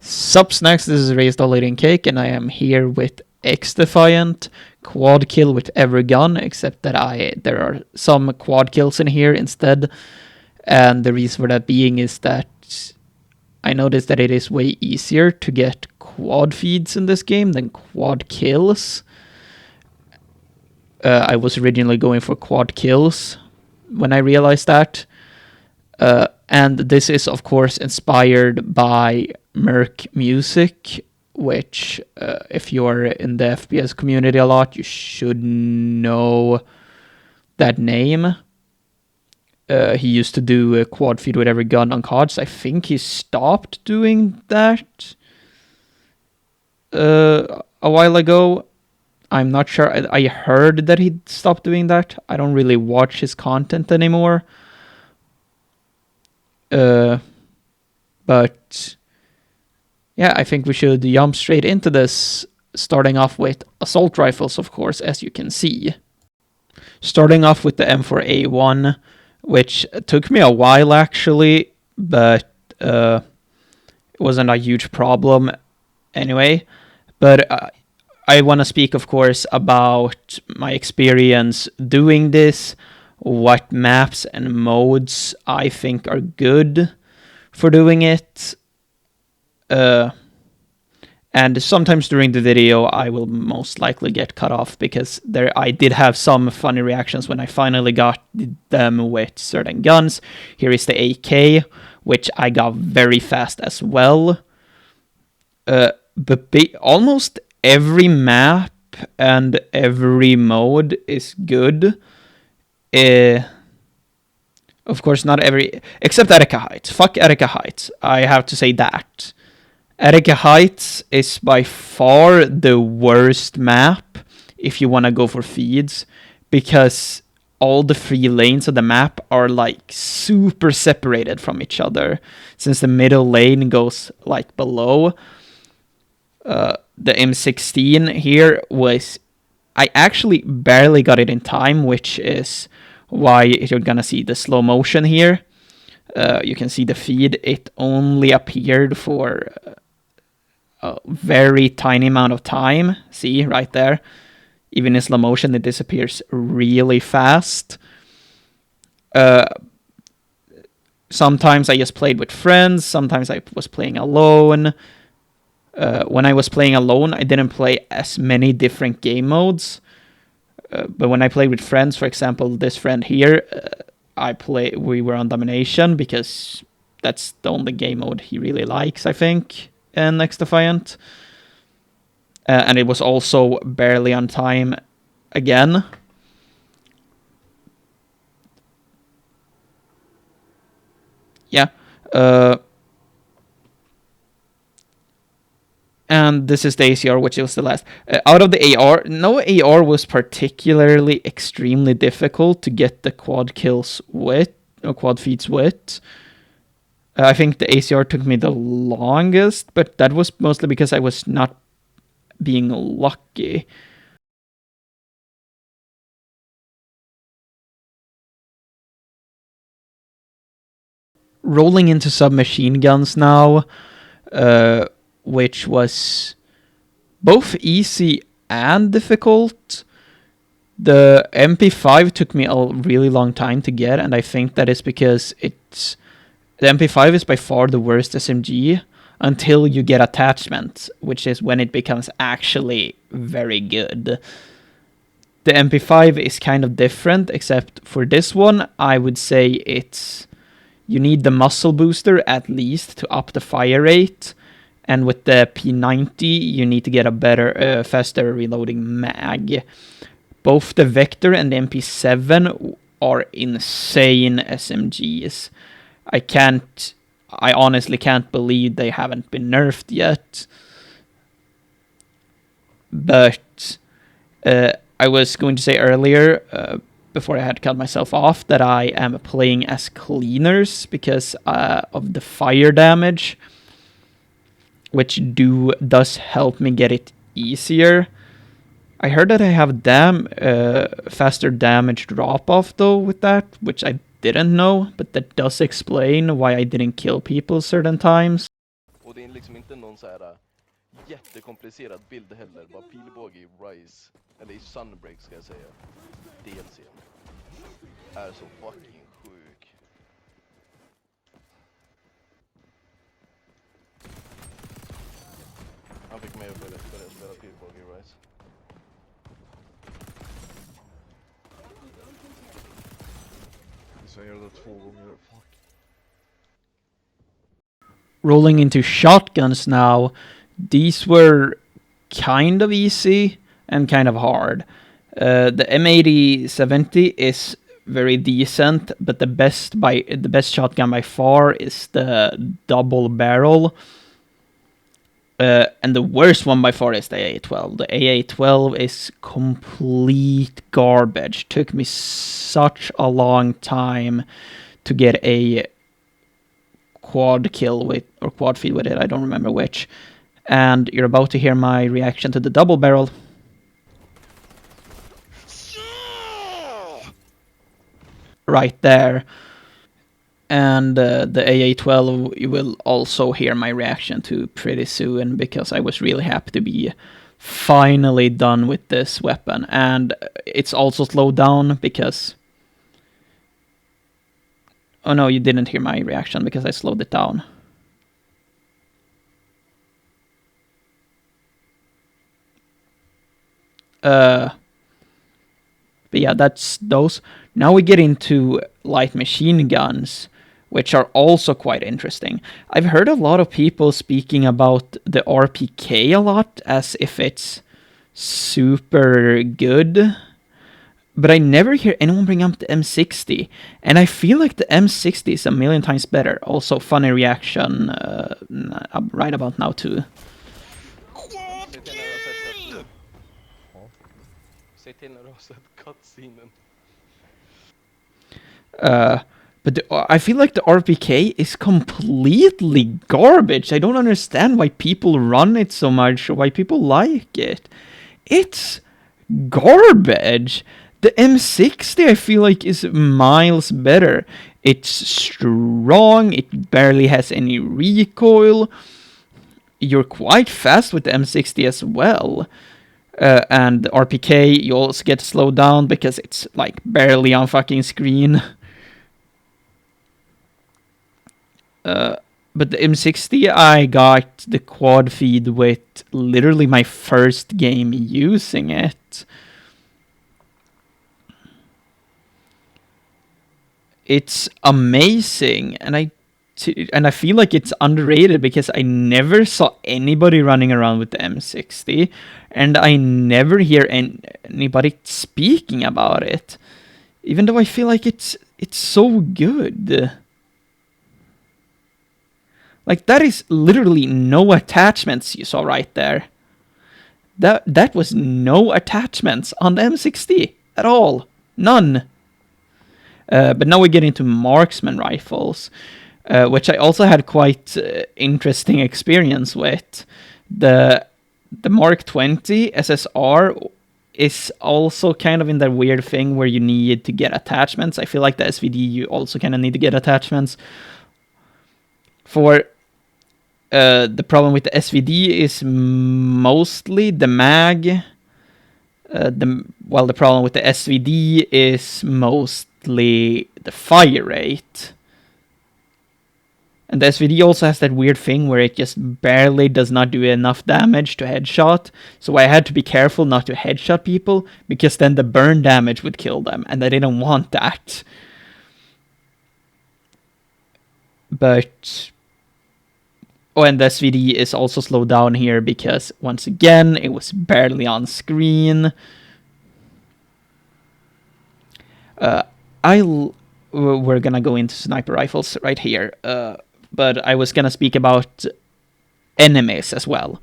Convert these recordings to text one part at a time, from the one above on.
Sup snacks, this is Raised All Eating Cake, and I am here with XDefiant, quad kill with every gun, except that there are some quad kills in here instead, and the reason for that being is that I noticed that it is way easier to get quad feeds in this game than quad kills. I was originally going for quad kills when I realized that. And this is, of course, inspired by Merc Music, which, if you're in the FPS community a lot, you should know that name. He used to do a quad feed with every gun on cards. I think he stopped doing that a while ago. I'm not sure. I heard that he stopped doing that. I don't really watch his content anymore. But yeah, I think we should jump straight into this, starting off with assault rifles, of course, as you can see. Starting off with the M4A1, which took me a while actually, but it wasn't a huge problem anyway. But I want to speak, of course, about my experience doing this, what maps and modes I think are good for doing it. And sometimes during the video I will most likely get cut off because I did have some funny reactions when I finally got them with certain guns. Here is the AK, which I got very fast as well. But almost every map and every mode is good. Of course, not every, except Attica Heights. Fuck Attica Heights. I have to say that. Attica Heights is by far the worst map if you want to go for feeds, because all the free lanes of the map are like super separated from each other, since the middle lane goes like below. The M16 here was, I actually barely got it in time, which is why you're gonna see the slow motion here. You can see the feed, it only appeared for a very tiny amount of time. See, right there. Even in slow motion, it disappears really fast. Sometimes I just played with friends, sometimes I was playing alone. When I was playing alone, I didn't play as many different game modes. But when I played with friends, for example, this friend here, we were on Domination because that's the only game mode he really likes, I think, in XDefiant. And it was also barely on time again. Yeah. And this is the ACR, which was the last. Out of the AR, no AR was particularly extremely difficult to get the quad kills with, or quad feeds with. I think the ACR took me the longest, but that was mostly because I was not being lucky. Rolling into submachine guns now, which was both easy and difficult. The MP5 took me a really long time to get, and I think that is because the MP5 is by far the worst SMG until you get attachment, which is when it becomes actually very good. The MP5 is kind of different, except for this one, I would say you need the muzzle booster at least to up the fire rate. And with the P90, you need to get a better, faster reloading mag. Both the Vector and the MP7 are insane SMGs. I honestly can't believe they haven't been nerfed yet. But I was going to say earlier, before I had cut myself off, that I am playing as cleaners because of the fire damage, which does help me get it easier. I heard that I have faster damage drop-off though with that, which I didn't know, but that does explain why I didn't kill people certain times. det är liksom inte någon så här jättekomplicerad bild heller. Bara pilbåge i Rise, eller i Sunbreak ska jag säga. DLCn är så fucking sjuk. Han fick mig att börja spela pilbåge i Rise. Så jag gör det 2 gånger. Fuck. Rolling into shotguns now. These were kind of easy and kind of hard. The M8070 is very decent, but the best shotgun by far is the double barrel. And the worst one by far is the AA-12. The AA-12 is complete garbage. Took me such a long time to get a quad kill with, or quad feed with it, I don't remember which. And you're about to hear my reaction to the double barrel. Right there. And the AA-12 you will also hear my reaction to pretty soon, because I was really happy to be finally done with this weapon. And it's also slowed down because... Oh no, you didn't hear my reaction because I slowed it down. But yeah, that's those. Now we get into light machine guns, which are also quite interesting. I've heard a lot of people speaking about the RPK a lot, as if it's super good. But I never hear anyone bring up the M60, and I feel like the M60 is a million times better. Also, funny reaction right about now too. Säg till när du har sett cutscenen. But I feel like the RPK is completely garbage. I don't understand why people run it so much, or why people like it. It's garbage. The M60 I feel like is miles better. It's strong, it barely has any recoil. You're quite fast with the M60 as well. And the RPK, you also get slowed down because it's like barely on fucking screen. But the M60 I got the quad feed with literally my first game using it. It's amazing, and I feel like it's underrated because I never saw anybody running around with the M60, and I never hear anybody speaking about it, even though I feel like it's so good. Like, that is literally no attachments you saw right there. That was no attachments on the M60 at all. None. But now we get into marksman rifles, which I also had quite interesting experience with. The Mark 20 SSR is also kind of in that weird thing where you need to get attachments. I feel like the SVD you also kind of need to get attachments. For the problem with the SVD is mostly the mag. The problem with the SVD is mostly the fire rate. And the SVD also has that weird thing where it just barely does not do enough damage to headshot. So I had to be careful not to headshot people, because then the burn damage would kill them, and I didn't want that. But... Oh, and the SVD is also slowed down here because, once again, it was barely on screen. We're gonna go into sniper rifles right here, but I was gonna speak about enemies as well.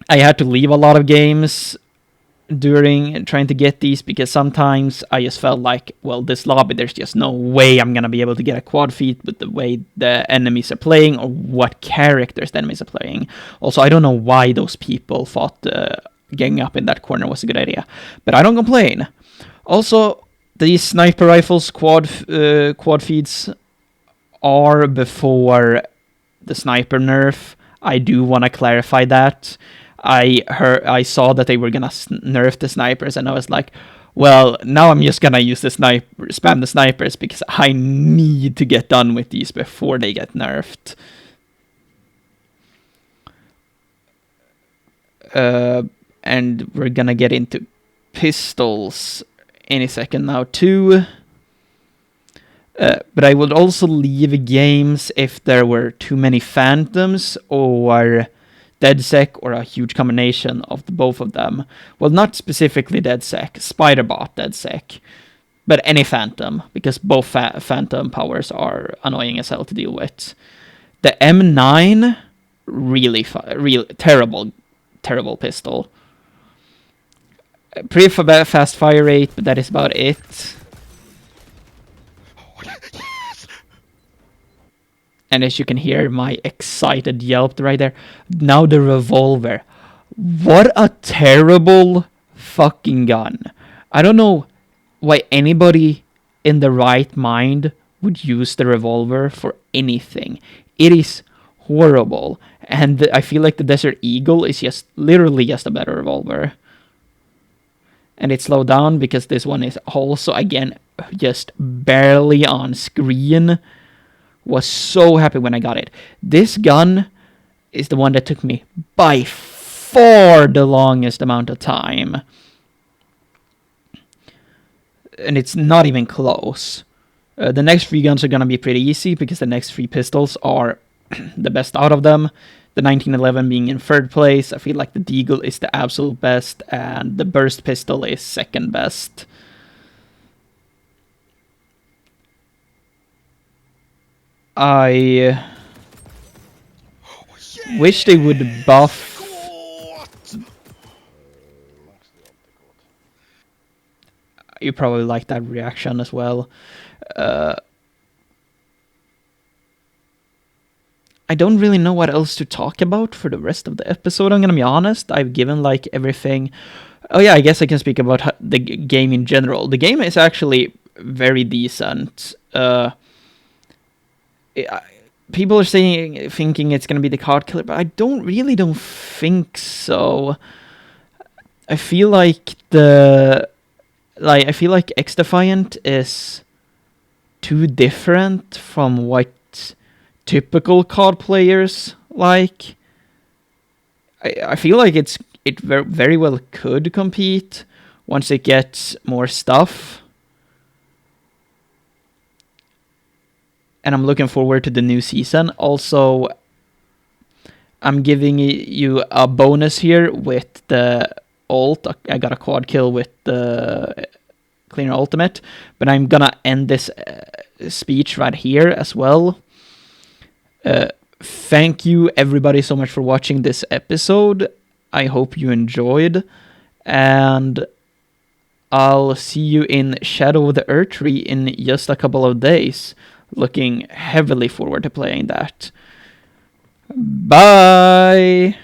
I had to leave a lot of games during trying to get these, because sometimes I just felt like, well, this lobby, there's just no way I'm gonna be able to get a quad feed with the way the enemies are playing, or what characters the enemies are playing. Also, I don't know why those people thought getting up in that corner was a good idea, but I don't complain. Also, these sniper rifles quad feeds are before the sniper nerf. I do want to clarify that. I saw that they were gonna nerf the snipers, and I was like, well, now I'm just gonna use spam the snipers, because I need to get done with these before they get nerfed. And we're gonna get into pistols any second now too. But I would also leave games if there were too many phantoms or DedSec, or a huge combination of both of them. Well, not specifically DedSec, Spiderbot DedSec, but any phantom, because both phantom powers are annoying as hell to deal with. The M9, really terrible pistol. Pretty fast fire rate, but that is about it. And as you can hear, my excited yelp right there. Now the revolver. What a terrible fucking gun. I don't know why anybody in the right mind would use the revolver for anything. It is horrible. And I feel like the Desert Eagle is literally just a better revolver. And it's slowed down because this one is also, again, just barely on screen. Was so happy when I got it. This gun is the one that took me by far the longest amount of time. And it's not even close. The next 3 guns are going to be pretty easy, because the next 3 pistols are the best out of them. The 1911 being in 3rd place. I feel like the Deagle is the absolute best, and the burst pistol is 2nd best. I wish they would buff. You probably like that reaction as well. I don't really know what else to talk about for the rest of the episode, I'm gonna be honest. I've given like everything. Oh yeah, I guess I can speak about the game in general. The game is actually very decent. People are thinking it's gonna be the card killer, but I don't think so. I feel like XDefiant is too different from what typical card players like. I feel like it very well could compete once it gets more stuff. And I'm looking forward to the new season. Also, I'm giving you a bonus here with the ult. I got a quad kill with the Cleaner Ultimate. But I'm gonna end this speech right here as well. Thank you everybody so much for watching this episode. I hope you enjoyed. And I'll see you in Shadow of the Erdtree in just a couple of days. Looking heavily forward to playing that. Bye!